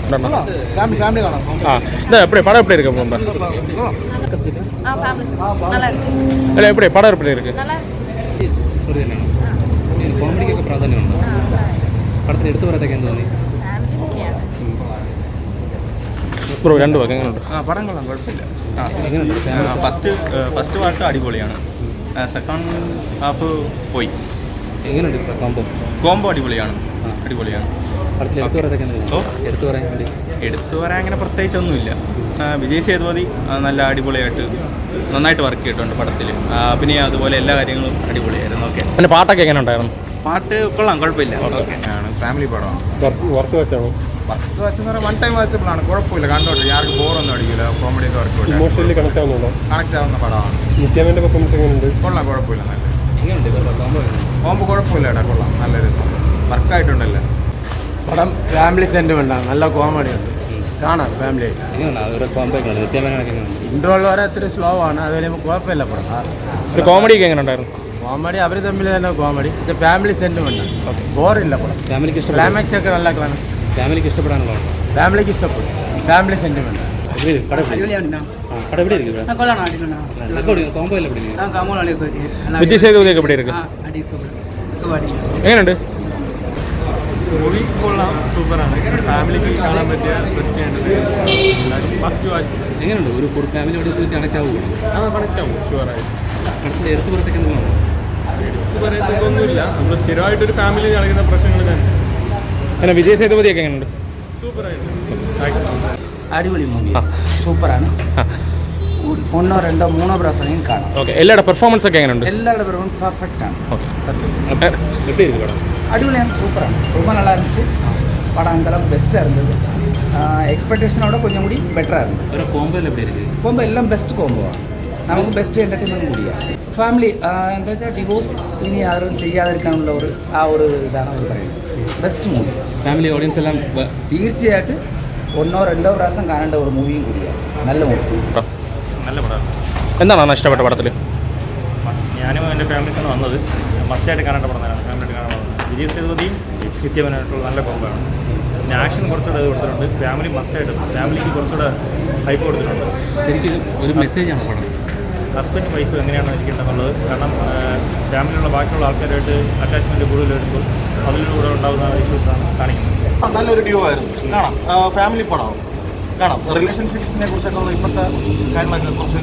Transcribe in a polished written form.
Family காணும். இந்த எப்படி படம் எப்படி இருக்கு ரொம்ப? இல்லை எப்படி படம் எப்படி இருக்கு? കോമഡിക്കൊക്കെ പ്രാധാന്യമുണ്ട്. പടത്തിൽ എടുത്തു പറയത്തൊക്കെ എന്ത് തോന്നി? ബ്രോ രണ്ട് വാക്ക് എങ്ങനെയുണ്ട്? പടം കൊള്ളാം, കുഴപ്പമില്ല. എങ്ങനെയുണ്ട്? ഫസ്റ്റ് പാർട്ട് അടിപൊളിയാണ്. സെക്കൻഡ് ഹാഫ് പോയി. എങ്ങനെയുണ്ട് കോംബോ അടിപൊളിയാണ്. പടത്തിൽ എടുത്തു പറയത്തൊക്കെ എന്ത് തോന്നി? എടുത്തു പറയാൻ വേണ്ടി എടുത്തു പറയാൻ അങ്ങനെ പ്രത്യേകിച്ചൊന്നുമില്ല. വിജയ് സേതുപതി നല്ല അടിപൊളിയായിട്ട് നന്നായിട്ട് വർക്ക് ചെയ്തിട്ടുണ്ട് പടത്തിൽ. അഭിനയം അതുപോലെ എല്ലാ കാര്യങ്ങളും അടിപൊളിയായിരുന്നു. ഓക്കെ. പിന്നെ പാട്ടൊക്കെ എങ്ങനെ ഉണ്ടായിരുന്നു? പാട്ട് കൊള്ളാം, കുഴപ്പമില്ല. ഫാമിലി പടമാണ്. വറുത്ത് വെച്ചാണോ? വറുത്ത് വെച്ചെന്ന് പറഞ്ഞാൽ വൺ ടൈം വാച്ചബിളാണ്, കുഴപ്പമില്ല, കണ്ടോട്ടെ. ആർക്കും ബോറൊന്നും അടിക്കില്ല. കോമഡിയൊക്കെ വർക്ക് ഇമോഷണലി കണക്ട് ആവുന്നുണ്ടോ? കണക്ട് ആവുന്ന പടമാണ്. നിത്യാമേൻ്റെ പെർഫോമൻസ് എങ്ങനെയുണ്ട്? കൊള്ളാം, കുഴപ്പമില്ല. നല്ല എങ്ങനെയുണ്ട്? കോമ്പ് കുഴപ്പമില്ല ഏട്ടാ, കൊള്ളാം, നല്ല രസം, വർക്കായിട്ടുണ്ടല്ലോ. പടം ഫാമിലി സെൻറ്റിമെൻ്റാണ്, നല്ല കോമഡി ഉണ്ട്, കാണാം ഫാമിലി ആയിട്ട്. എങ്ങനെയുണ്ട് അവരുടെ കോമ്പൊക്കെ? നിത്യാമേനൊക്കെ എങ്ങനെയുണ്ട്? ഇൻട്രോൾ വരെ ഇത്തിരി സ്ലോ ആണ്, അതുപോലെ കുഴപ്പമില്ല പടം. ഒരു കോമഡിയൊക്കെ എങ്ങനെ ഉണ്ടായിരുന്നു? കോമഡി അവർ തമ്മിൽ തന്നെ കോമഡി, ഫാമിലി സെൻറ്റിമെൻ്റാണ്, ബോറില്ല പടം. ഫാമിലിക്ക് ഇഷ്ടപ്പെട്ടു? ക്ലൈമാക്സ് ഒക്കെ നല്ല കാണാം, ഫാമിലിക്ക് ഇഷ്ടപ്പെടാനുള്ളതാണ്. ഫാമിലിക്ക് ഇഷ്ടപ്പെടും, ഫാമിലി സെൻറ്റിമെൻ്റ്. വിജയ് സേതുപതിയൊക്കെ எப்படி இருக்கு? എങ്ങനെയുണ്ട്? മൂവി കൊള്ളാം, സൂപ്പറാണ്, ഫാമിലിക്ക് കാണാൻ പറ്റിയ ഫസ്റ്റ് വാച്ച്. എങ്ങനെയുണ്ട്? ഒരു ഫാമിലി ഓഡിയൻസ് കണക്ട് ആവുമോ? കണക്ട് ആവും, ഷുവറായി. പടത്തിൽ എടുത്തു പറയത്തൊക്കെ എന്താണ്? എടുത്തു പറയത്തൊന്നുമില്ല, നമ്മൾ സ്ഥിരമായിട്ടൊരു ഫാമിലി കളിക്കുന്ന പ്രശ്നങ്ങൾ തന്നെ. പിന്നെ വിജയ് സേതുപതിയൊക്കെ എങ്ങനെയുണ്ട്? സൂപ്പറായിട്ട്. അടിപൊളി മൂവി, സൂപ്പറാണ്. ഒന്നോ രണ്ടോ മൂന്നോ പ്രാവശ്യം കാണാം. ഓക്കെ. എല്ലാവരുടെ പെർഫോമൻസ് ഒക്കെ എങ്ങനെയുണ്ട്? എല്ലാവരുടെ പെർഫോമൻസ് പെർഫെക്റ്റ് ആണ്. எப்படி இருக்கு படம்? அடிப்படையான சூப்பரான, ரொம்ப நல்லா இருந்துச்சு படம். அங்கெல்லாம் பெஸ்ட்டாக இருந்தது, எக்ஸ்பெக்டேஷனோட கொஞ்சம் கூடி பெட்டராக இருந்தது. ஒரு கோம்போவில் எப்படி இருக்குது? கோம்போ எல்லாம் பெஸ்ட் கோம்போவாണ്, നമുക്ക് ബെസ്റ്റ് എൻ്റർടൈൻമെൻറ്റ് കൂടിയാണ്. ഫാമിലി എന്താ വെച്ചാൽ ഡിവോഴ്സ് ഇനി ആരും ചെയ്യാതിരിക്കാനുള്ള ഒരു ഇതാണ് അവർ പറയുന്നത്. ബെസ്റ്റ് മൂവി, ഫാമിലി ഓഡിയൻസ് എല്ലാം തീർച്ചയായിട്ടും ഒന്നോ രണ്ടോ പ്രാവശ്യം കാണേണ്ട ഒരു മൂവിയും കൂടിയാണ്. നല്ല മൂവി, നല്ല പടമാണ്. എന്താണ് ഇഷ്ടപ്പെട്ട പടത്തിൽ? ഞാനും എൻ്റെ ഫാമിലിക്കാണ് വന്നത്, മസ്റ്റായിട്ട് കാണേണ്ട പടം തന്നെയാണ്, ഫാമിലിയായിട്ട് കാണാൻ വന്നത്. വിജയ് സേതുപതിയും നിത്യമേനായിട്ടുള്ള നല്ല കോമ്പാണ്. പിന്നെ ആക്ഷൻ കുറച്ചുകൂടെ ഇത് കൊടുത്തിട്ടുണ്ട്, ഫാമിലി മസ്റ്റായിട്ട്, ഫാമിലിക്ക് കുറച്ചുകൂടെ ഹൈപ്പ് കൊടുത്തിട്ടുണ്ട്. ശരിക്കും ഒരു മെസ്സേജാണ് പടം. ഹസ്ബൻഡ് വൈഫ് എങ്ങനെയാണ് ഇരിക്കേണ്ടതെന്നുള്ളത്, കാരണം ഫാമിലിയുള്ള ബാക്കിയുള്ള ആൾക്കാരായിട്ട് അറ്റാച്ച്മെൻറ്റ് കൂടുതൽ വരുമ്പോൾ അതിലൂടെ ഉണ്ടാകുന്ന ഇഷ്യൂസാണ് കാണിക്കുന്നത്. നല്ലൊരു ഡ്യൂ ആയിരുന്നു, കാണാം, ഫാമിലി പടമാണ്, കാണാം. റിലേഷൻഷിപ്സിനെ കുറിച്ചൊക്കെ ഇപ്പോഴത്തെ കാര്യങ്ങളൊക്കെ കുറച്ച്